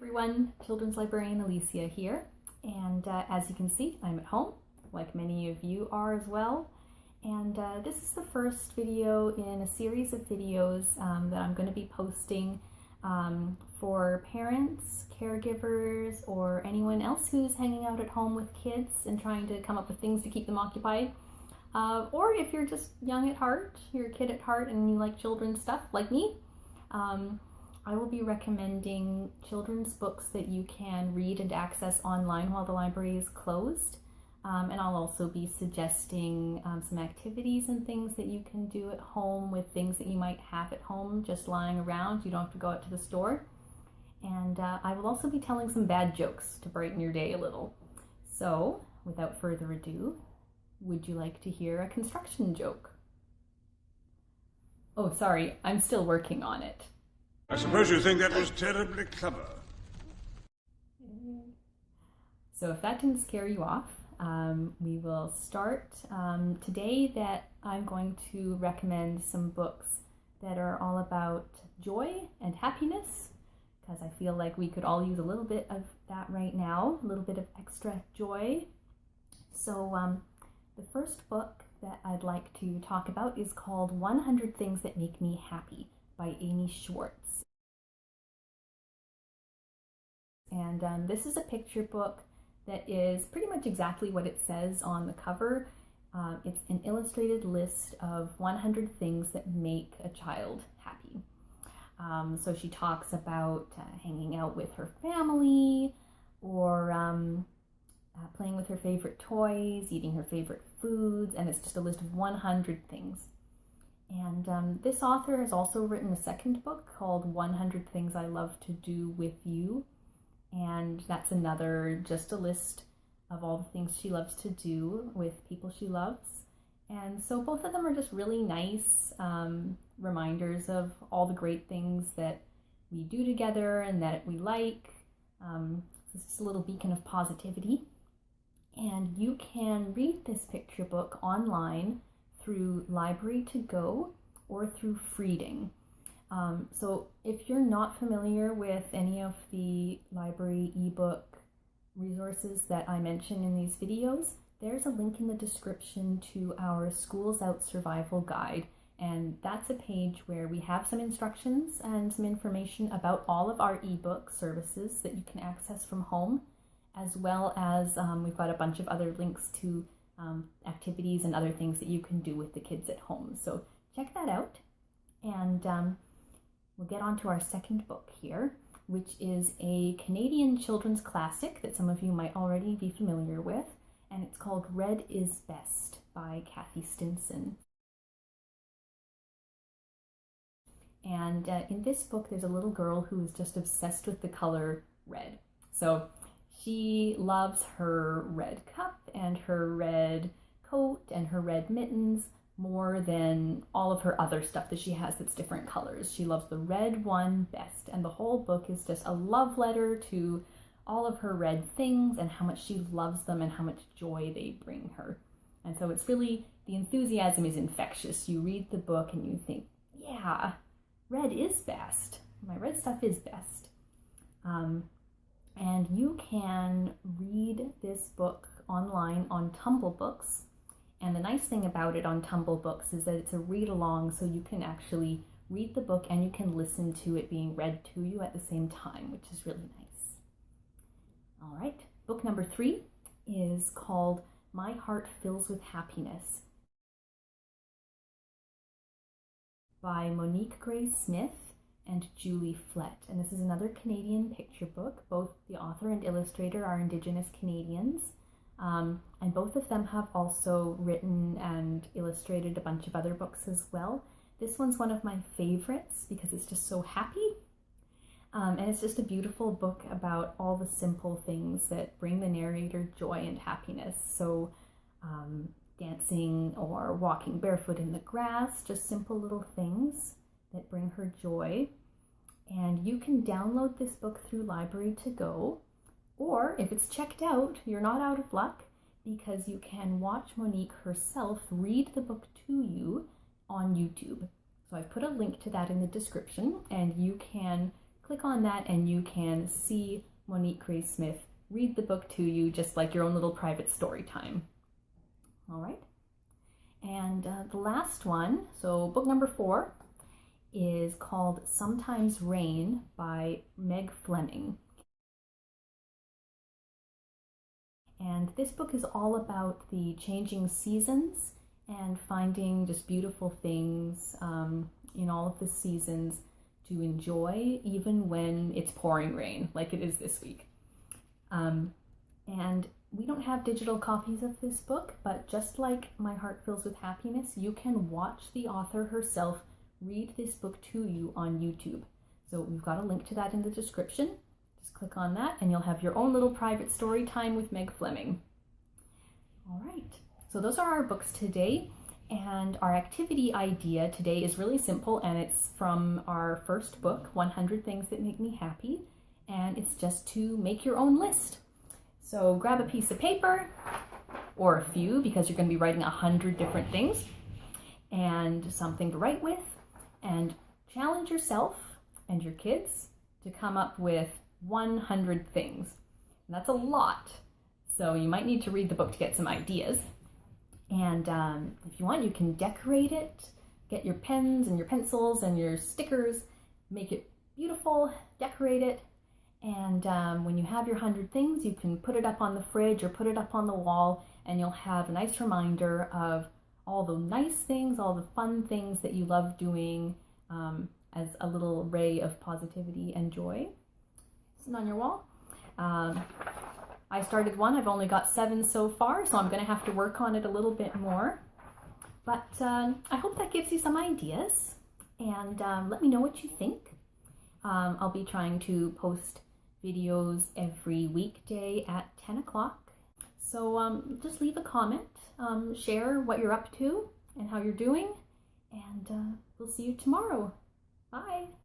everyone, Children's Librarian Alicia here, and as you can see, I'm at home, like many of you are as well, and this is the first video in a series of videos that I'm going to be posting for parents, caregivers, or anyone else who's hanging out at home with kids and trying to come up with things to keep them occupied. Or if you're just young at heart, you're a kid at heart and you like children's stuff like me, I will be recommending children's books that you can read and access online while the library is closed. And I'll also be suggesting some activities and things that you can do at home with things that you might have at home just lying around. You don't have to go out to the store. And I will also be telling some bad jokes to brighten your day a little. So, without further ado, would you like to hear a construction joke? Oh, sorry, I'm still working on it. I suppose you think that was terribly clever. So if that didn't scare you off, we will start today. That I'm going to recommend some books that are all about joy and happiness, because I feel like we could all use a little bit of that right now, a little bit of extra joy. So the first book that I'd like to talk about is called 100 Things That Make Me Happy by Amy Schwartz. And this is a picture book that is pretty much exactly what it says on the cover. It's an illustrated list of 100 things that make a child happy. So she talks about hanging out with her family, or playing with her favorite toys, eating her favorite foods, and it's just a list of 100 things. And this author has also written a second book called 100 Things I Love to Do With You. And that's another, just a list of all the things she loves to do with people she loves. And so both of them are just really nice reminders of all the great things that we do together and that we like. It's just a little beacon of positivity. And you can read this picture book online through Library to Go or through Freeding. So if you're not familiar with any of the library ebook resources that I mention in these videos, there's a link in the description to our Schools Out Survival Guide. And that's a page where we have some instructions and some information about all of our ebook services that you can access from home, as well as we've got a bunch of other links to activities and other things that you can do with the kids at home. So check that out. And we'll get on to our second book here, which is a Canadian children's classic that some of you might already be familiar with, and it's called Red is Best by Kathy Stinson. And in this book, there's a little girl who is just obsessed with the color red. So she loves her red cup and her red coat and her red mittens more than all of her other stuff that she has that's different colors. She loves the red one best, and the whole book is just a love letter to all of her red things and how much she loves them and how much joy they bring her. And so it's really, the enthusiasm is infectious. You read the book and you think, yeah, red is best. My red stuff is best. And you can read this book online on Tumble Books. And the nice thing about it on Tumble Books is that it's a read-along, so you can actually read the book and you can listen to it being read to you at the same time, which is really nice. All right, book number 3 is called My Heart Fills with Happiness by Monique Gray Smith and Julie Flett. And this is another Canadian picture book. Both the author and illustrator are Indigenous Canadians. And both of them have also written and illustrated a bunch of other books as well. This one's one of my favorites because it's just so happy. And it's just a beautiful book about all the simple things that bring the narrator joy and happiness. So dancing or walking barefoot in the grass, just simple little things that bring her joy. And you can download this book through Library to Go. Or if it's checked out, you're not out of luck, because you can watch Monique herself read the book to you on YouTube. So I've put a link to that in the description, and you can click on that and you can see Monique Grace Smith read the book to you, just like your own little private story time. All right. And the last one, so book number 4, is called Sometimes Rain by Meg Fleming. And this book is all about the changing seasons and finding just beautiful things in all of the seasons to enjoy, even when it's pouring rain, like it is this week. And we don't have digital copies of this book, but just like My Heart Fills with Happiness, you can watch the author herself read this book to you on YouTube. So we've got a link to that in the description. Just click on that and you'll have your own little private story time with Meg Fleming. All right, so those are our books today. And our activity idea today is really simple, and it's from our first book, 100 Things That Make Me Happy. And it's just to make your own list. So grab a piece of paper, or a few, because you're going to be writing 100 different things, and something to write with, and challenge yourself and your kids to come up with 100 things. And that's a lot. So you might need to read the book to get some ideas. And if you want, you can decorate it, get your pens and your pencils and your stickers, make it beautiful, decorate it. And when you have your 100 things, you can put it up on the fridge or put it up on the wall, and you'll have a nice reminder of all the nice things, all the fun things that you love doing as a little ray of positivity and joy. It's on your wall. I started one. I've only got 7 so far, so I'm going to have to work on it a little bit more. But I hope that gives you some ideas, and let me know what you think. I'll be trying to post videos every weekday at 10 o'clock. So just leave a comment, share what you're up to and how you're doing, and we'll see you tomorrow. Bye!